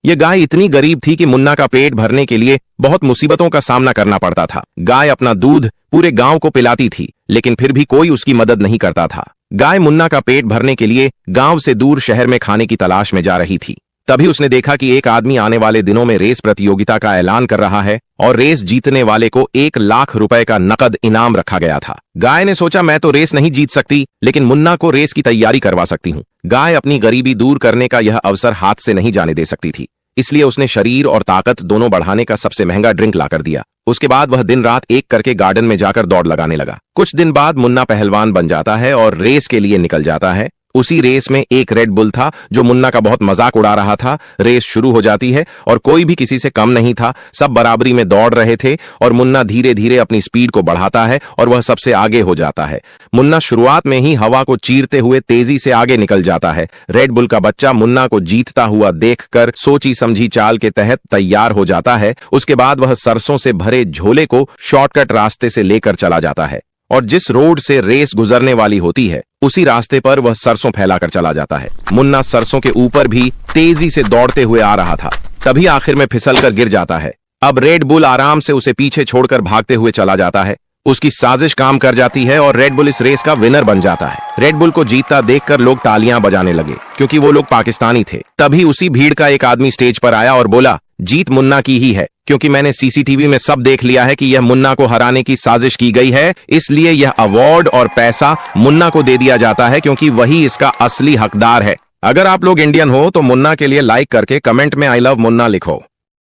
ये गाय इतनी गरीब थी कि मुन्ना का पेट भरने के लिए बहुत मुसीबतों का सामना करना पड़ता था। गाय अपना दूध पूरे गांव को पिलाती थी, लेकिन फिर भी कोई उसकी मदद नहीं करता था। गाय मुन्ना का पेट भरने के लिए गांव से दूर शहर में खाने की तलाश में जा रही थी। तभी उसने देखा कि एक आदमी आने वाले दिनों में रेस प्रतियोगिता का ऐलान कर रहा है और रेस जीतने वाले को 1 लाख रुपए का नकद इनाम रखा गया था। गाय ने सोचा, मैं तो रेस नहीं जीत सकती, लेकिन मुन्ना को रेस की तैयारी करवा सकती हूँ। गाय अपनी गरीबी दूर करने का यह अवसर हाथ से नहीं जाने दे सकती थी, इसलिए उसने शरीर और ताकत दोनों बढ़ाने का सबसे महंगा ड्रिंक लाकर दिया। उसके बाद वह दिन रात एक करके गार्डन में जाकर दौड़ लगाने लगा। कुछ दिन बाद मुन्ना पहलवान बन जाता है और रेस के लिए निकल जाता है। उसी रेस में एक रेड बुल था जो मुन्ना का बहुत मजाक उड़ा रहा था। रेस शुरू हो जाती है और कोई भी किसी से कम नहीं था। सब बराबरी में दौड़ रहे थे और मुन्ना धीरे धीरे अपनी स्पीड को बढ़ाता है और वह सबसे आगे हो जाता है। मुन्ना शुरुआत में ही हवा को चीरते हुए तेजी से आगे निकल जाता है। रेड बुल का बच्चा मुन्ना को जीतता हुआ देखकर सोची समझी चाल के तहत तैयार हो जाता है। उसके बाद वह सरसों से भरे झोले को शॉर्टकट रास्ते से लेकर चला जाता है और जिस रोड से रेस गुजरने वाली होती है उसी रास्ते पर वह सरसों फैलाकर चला जाता है। मुन्ना सरसों के ऊपर भी तेजी से दौड़ते हुए आ रहा था, तभी आखिर में फिसलकर गिर जाता है। अब रेड बुल आराम से उसे पीछे छोड़कर भागते हुए चला जाता है। उसकी साजिश काम कर जाती है और रेड बुल इस रेस का विनर बन जाता है। रेड बुल को जीतता देखकर लोग तालियां बजाने लगे, क्योंकि वो लोग पाकिस्तानी थे। तभी उसी भीड़ का एक आदमी स्टेज पर आया और बोला, जीत मुन्ना की ही है, क्योंकि मैंने सीसीटीवी में सब देख लिया है कि यह मुन्ना को हराने की साजिश की गई है। इसलिए यह अवार्ड और पैसा मुन्ना को दे दिया जाता है, क्योंकि वही इसका असली हकदार है। अगर आप लोग इंडियन हो तो मुन्ना के लिए लाइक करके कमेंट में आई लव मुन्ना लिखो।